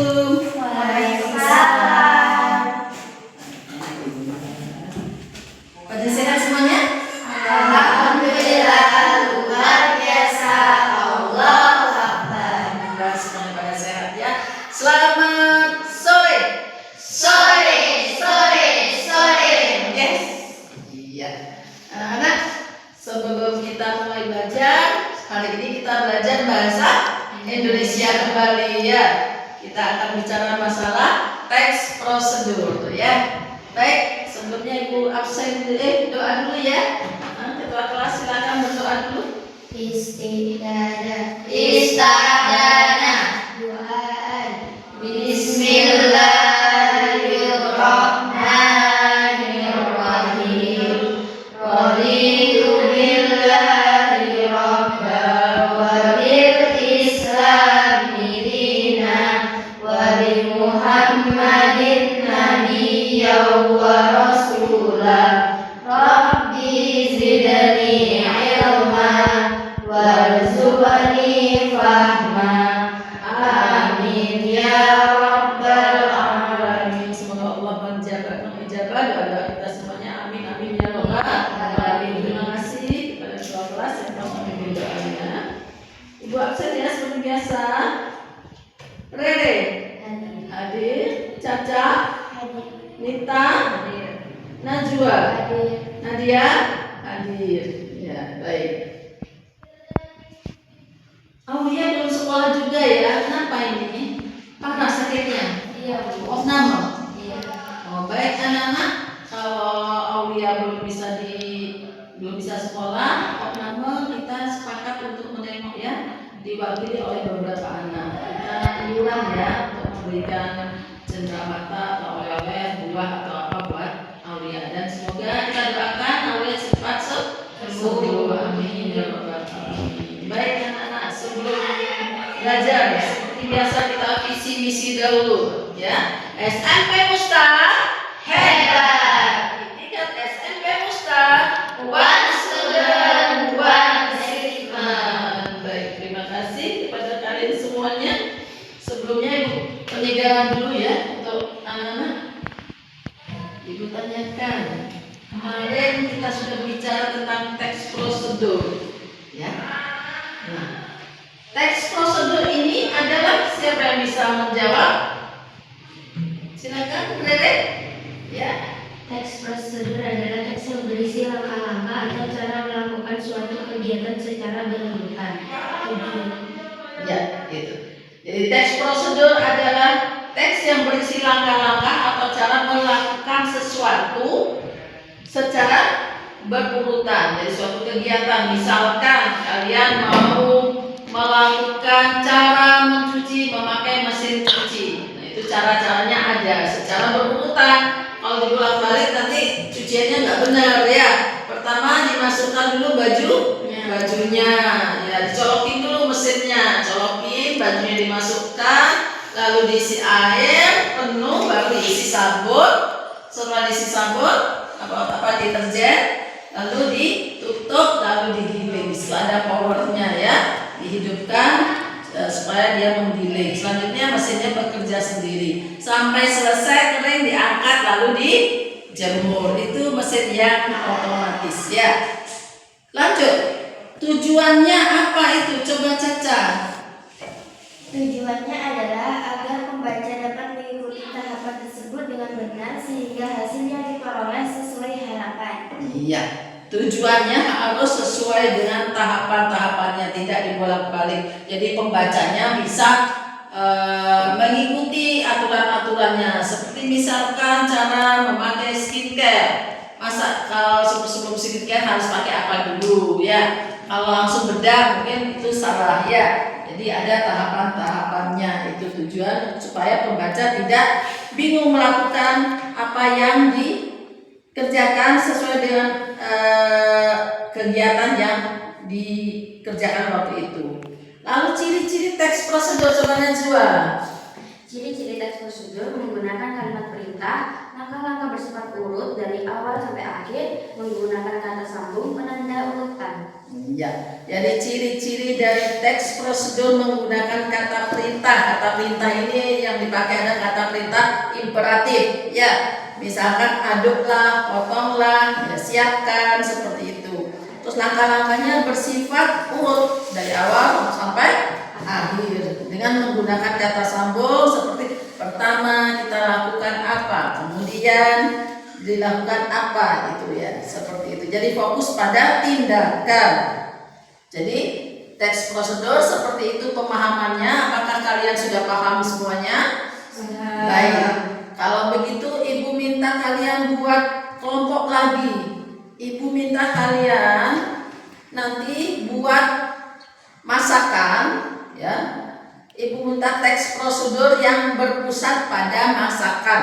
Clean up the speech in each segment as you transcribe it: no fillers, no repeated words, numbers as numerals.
Waalaikumsalam. Pada sehat semuanya? Alhamdulillah, luar biasa. Allahu Akbar. Semoga semuanya pada sehat ya. Selamat sore. Yes. Iya. Anak-anak, sebelum kita mulai belajar, hari ini kita belajar bahasa Indonesia kembali ya. Kita akan bicara masalah teks prosedur ya. Baik, sebelumnya Ibu absen doa dulu ya. Ketua kelas silakan berdoa dulu. Istidana Doaan. Bismillahirrahmanirrahim. Raditu billahi rabban wa bil islami dinan wa bi Muhammadin nabiyyan wa rasulan. Rabbi zidni ilma warzuqni fahma. Amin ya rabbal alamin. Semoga Allah mengijabah doa kita semuanya. Amin amin ya rabbal alamin. Terima kasih kepada ketua kelas yang telah memimpin doanya. Ibu absen ya seperti biasa. Rere hadir, Caca, Nita, Najwa, Nadia hadir. Ya baik. Aulia belum sekolah juga ya. Kenapa ini? Parah sakitnya? Oh, nama? Oh, baik anak-anak. Kalau Aulia belum bisa sekolah, nama kita sepakat untuk menengok ya, diwakili oleh beberapa anak. Kita iuran ya untuk memberikan cenderamata atau oleh-oleh buah atau apa buat Aulia, dan semoga kita doakan Aulia cepat sembuh. Amin ya rabbal alamin. Baik anak-anak, sebelum belajar seperti biasa kita visi misi dahulu ya. SMP Mustaq hebat. Ini kan SMP Mustaq one student one achievement. Baik, terima kasih kepada kalian semuanya. Sebelumnya Ibu penyegaran dulu ya untuk anak-anak. Ibu tanyakan, kemarin kita sudah bicara tentang teks prosedur ya. Nah, teks prosedur ini adalah, siapa yang bisa menjawab? Silakan, Rere. Ya. Teks prosedur adalah teks yang berisi langkah-langkah atau cara melakukan suatu kegiatan secara berurutan. Ya, gitu. Jadi teks prosedur adalah teks yang berisi langkah-langkah atau cara melakukan sesuatu secara berurutan. Jadi suatu kegiatan, misalkan kalian mau melakukan cara mencuci memakai mesin cuci. Nah, itu cara-caranya ada secara berurutan. Kalau dibolak-balik nanti cuciannya nggak benar ya. Pertama dimasukkan dulu bajunya, ya dicolokin dulu mesinnya, colokin, bajunya dimasukkan, lalu diisi air penuh, baru diisi sabun. Setelah diisi sabun, apa deterjen, lalu ditutup, lalu digiling. Setelah ada powernya ya, dihidupkan supaya dia menggiling. Selanjutnya mesinnya bekerja sendiri sampai selesai kering, diangkat lalu dijemur. Itu mesin yang otomatis ya. Lanjut, tujuannya apa itu? Coba Caca. Tujuannya adalah agar pembaca dapat mengikuti tahapan tersebut dengan benar sehingga hasilnya diperoleh sesuai harapan. Iya, tujuannya harus sesuai dengan tahapan-tahapannya, tidak dibolak-balik. Jadi pembacanya bisa mengikuti aturan-aturannya. Seperti misalkan cara memakai skincare. Masa kalau sebelum skincare harus pakai apa dulu ya? Kalau langsung bedah mungkin itu salah ya. Jadi ada tahapan-tahapannya. Itu tujuan supaya pembaca tidak bingung melakukan apa yang dikerjakan sesuai dengan kegiatan yang dikerjakan waktu itu. Lalu ciri-ciri teks prosedur, coba Najwa. Ciri-ciri teks teks prosedur menggunakan kalimat perintah, langkah-langkah bersifat urut dari awal sampai akhir menggunakan kata sambung penanda urutan. Ya, jadi ciri-ciri dari teks prosedur menggunakan kata perintah. Kata perintah ini yang dipakai ada kata perintah imperatif. Ya, misalkan aduklah, potonglah, ya, siapkan, seperti itu. Terus langkah-langkahnya bersifat urut dari awal sampai akhir dengan menggunakan kata sambung seperti pertama kita lakukan apa, kemudian dilakukan apa, gitu ya, seperti itu. Jadi fokus pada tindakan. Jadi teks prosedur seperti itu pemahamannya. Apakah kalian sudah paham semuanya? Baik. Kalau begitu Ibu minta kalian buat kelompok lagi. Ibu minta kalian nanti buat masakan, ya. Ibu minta teks prosedur yang berpusat pada masakan.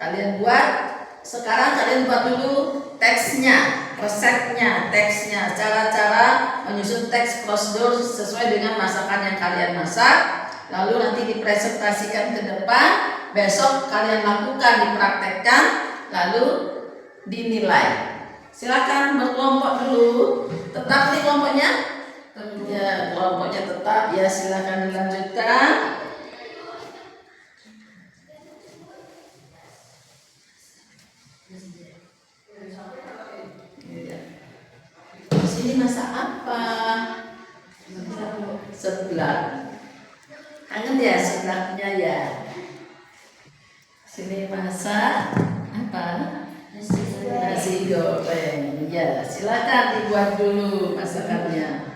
Kalian buat. Sekarang kalian buat dulu teksnya, resepnya, teksnya, cara-cara menyusun teks prosedur sesuai dengan masakan yang kalian masak. Lalu nanti dipresentasikan ke depan. Besok kalian lakukan, dipraktekkan, lalu dinilai. Silakan berkelompok dulu. Tetap di kelompoknya? Ya, kelompoknya tetap. Ya, silakan dilanjutkan. Sini masak apa? Seblak. Kangen ya seblaknya ya. Sini masak apa? Nasi goreng. Ya, silakan dibuat dulu masakannya.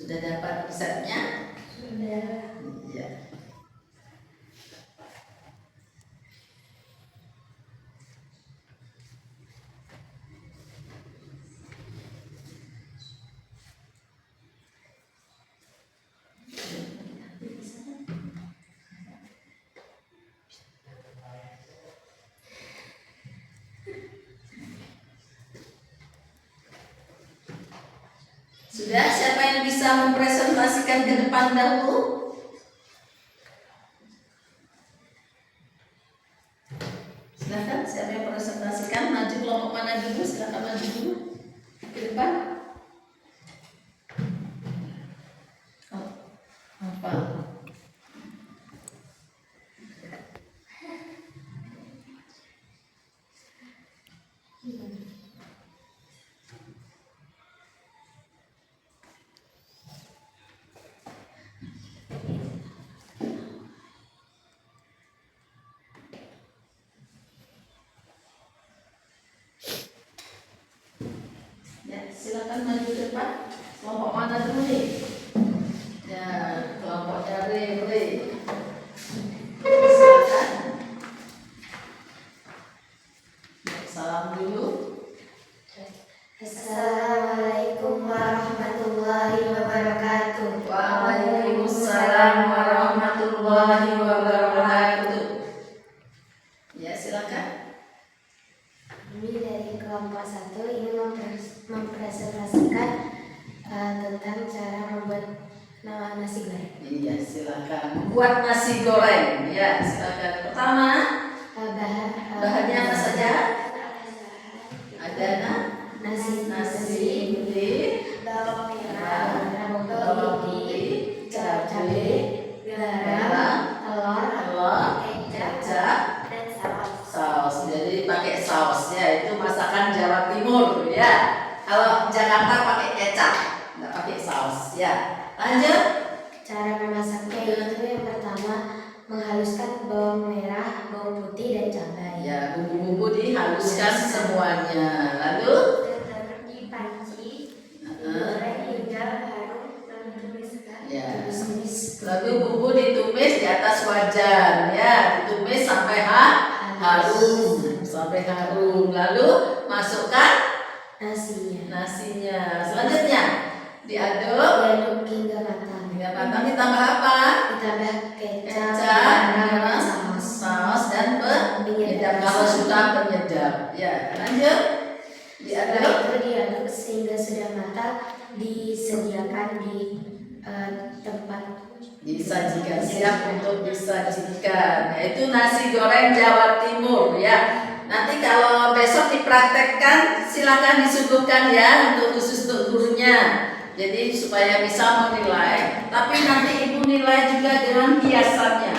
Sudah dapat resepnya? Sudah. Ya. Sudah, siapa yang bisa mempresentasikan ke depan dahulu? Silakan, siapa yang presentasikan? Maju kelompok mana dulu? Silakan maju dulu ke depan. Oh, apa? Ya, silakan maju ke depan. Kelompok mana dulu nih? Ya, kelompoknya Rere. Silakan. Ya, salam dulu. Assalamualaikum warahmatullahi wabarakatuh. Waalaikumsalam warahmatullahi wabarakatuh. Ya, silakan. Kami dari kelompok 1 ingin mempresentasikan tentang cara membuat nasi goreng. Iya, silakan. Buat nasi goreng. Ya, silakan. Pertama, bahannya apa saja? Ada nasi putih, bawang bawang putih, cabai, garam, telur, kecap, dan saus. Jadi pakai saus ya, itu masakan Jawa Timur ya. Kalau Jakarta pakai kecap, nggak pakai saus ya. Lanjut. Cara memasaknya itu yang pertama menghaluskan bawang merah, bawang putih, dan cabai. Ya, bumbu-bumbu dihaluskan semuanya. Lalu Dipanci, digoreng hingga harum, lalu ditumiskan. ya. Lalu bumbu ditumis di atas wajan, ya, ditumis sampai harum, sampai harum. Lalu masukkan nasinya. Selanjutnya diaduk hingga matang. ditambah apa? Ditambah kecap, Garam, saus, saus dan penyedap kalau suka penyedap. Ya, lanjut. Setelah Diaduk. itu diaduk sehingga sudah matang, disediakan di tempat Disajikan, siap untuk disajikan. Yaitu nasi goreng Jawa Timur, ya. Nanti kalau besok dipraktekkan silakan disuguhkan ya, untuk khusus untuk gurunya. Jadi supaya bisa menilai. Tapi nanti ibu nilai juga dengan hiasannya.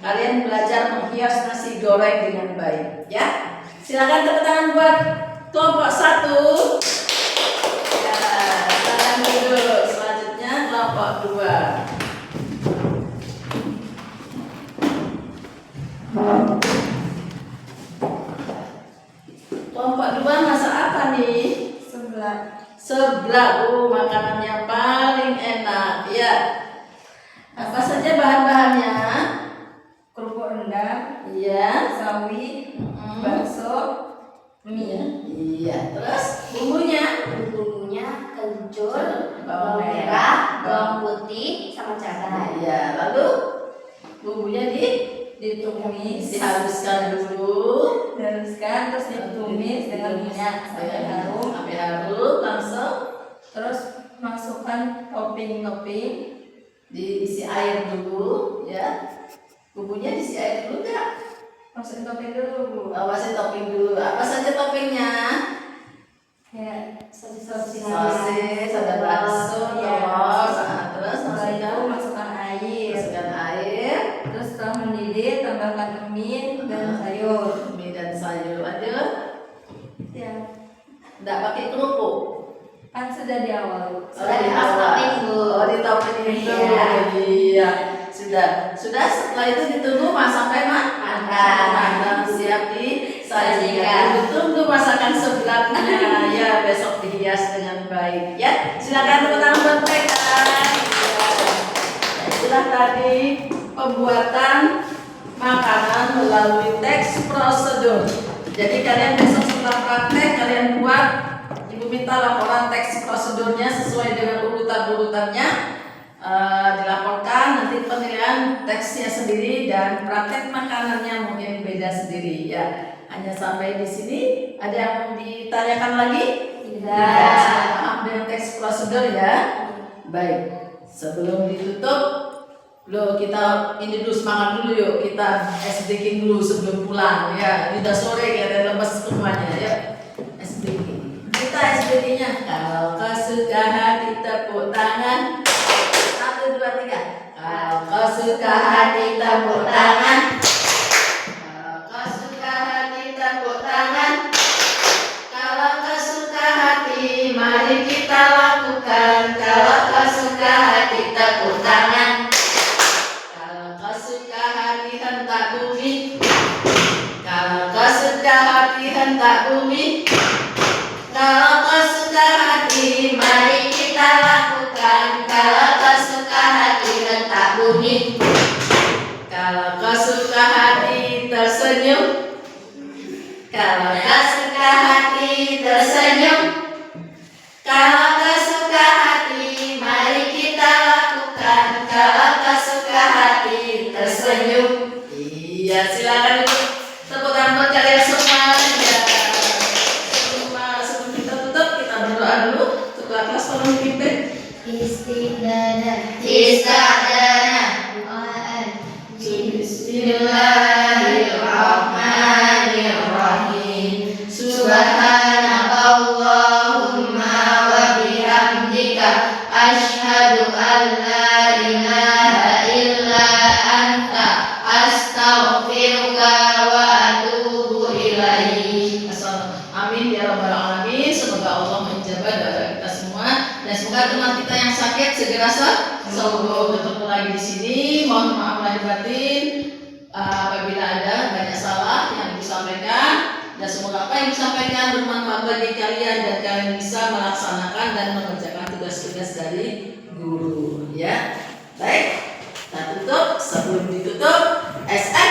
Kalian belajar menghias nasi goreng dengan baik, ya. Silakan tepuk tangan buat kelompok 1. Ya, silakan duduk. Selanjutnya kelompok 2. Kelompok 2 masak apa nih? Seblak. Makanan yang paling enak, ya. Apa saja bahan-bahannya? Kerupuk rendang, Iya. sawi, bakso, mie. Iya. Terus bumbunya? bumbunya kencur, Bawang bawang merah, merah, bawang putih, sama cabai. Iya. Lalu bumbunya Ditumis, dihaluskan dulu. dihaluskan, terus ditumis dengan minyak sampai harum. Sampai harum langsung Terus masukkan topping-topping. diisi air dulu, ya. Bumbunya diisi air dulu enggak? Masukin topping dulu, Bu. Awasin topping dulu. Apa saja toppingnya? Kayak sosis, Sosis, ada bakso, ya. telur, terus Setelah itu masukkan masukkan air. air, Terus setelah mendidih, tambahkan mie dan sayur. mie dan sayur. Lanjut, Ya, enggak pakai kerupuk. kan sudah di awal. Bu. Sudah di topping, Bu. Oh, di topping itu. Iya. Iya. Sudah. Setelah itu ditunggu sampai matang, siap disajikan. Tunggu masakan seblaknya. Ya, besok dihias dengan baik. Ya, silakan teman-teman buat mereka. Itulah tadi pembuatan makanan melalui teks prosedur. Jadi kalian besok setelah praktek kalian buat, ibu minta laporan teks prosedurnya sesuai dengan urutan-urutannya. Dilaporkan, nanti penilaian teksnya sendiri dan praktek makanannya mungkin beda sendiri, ya. Hanya sampai di sini. Ada yang mau ditanyakan lagi? Tidak. Paham dengan teks prosedur, ya. Baik. Sebelum ditutup, kita ini dulu semangat dulu yuk, kita SDK dulu sebelum pulang, ya. Ini udah sore, kita lemes semuanya, ya. SDK. Kita SDK-nya kalau kau suka hati tepuk tangan. 1, 2, 3. Kalau kau suka hati tepuk tangan. Kalau kau suka hati tepuk tangan. Kalau kau suka hati, mari kita lakukan. Kalau kau suka hati tepuk tangan. Kalau kau suka hati hentak bumi. Kalau kau suka hati hentak bumi. Kalau kau suka hati, mari kita lakukan. Kalau kau suka hati hentak bumi. Kalau kau suka hati tersenyum. Kalau kau suka hati tersenyum. Kalau kau suka hati, mari kita lakukan. Kalau kau suka hati tersenyum. Iya, silakan tepuk tangan buat kalian semua. Ya. Sebelum kita tutup, kita berdoa dulu. Ketua kelas tolong dipimpin. Istidana. Bismillahirrahmanirrahim. Subhanakallahumma wa bihamdika asyhadu an la ilaha illa anta astaghfiruka wa atubu ilaik. Amin ya rabbal alamin. Semoga Allah menjawab doa kita semua dan semoga teman kita yang sakit segera sembuh. Ketemu lagi di sini. Mohon maaf lahir batin apabila ada banyak salah yang Dan semoga apa yang disampaikan bermanfaat bagi kalian dan kalian bisa melaksanakan dan mengerjakan tugas-tugas dari guru. Ya, baik. Kita tutup. Sebelum ditutup, SM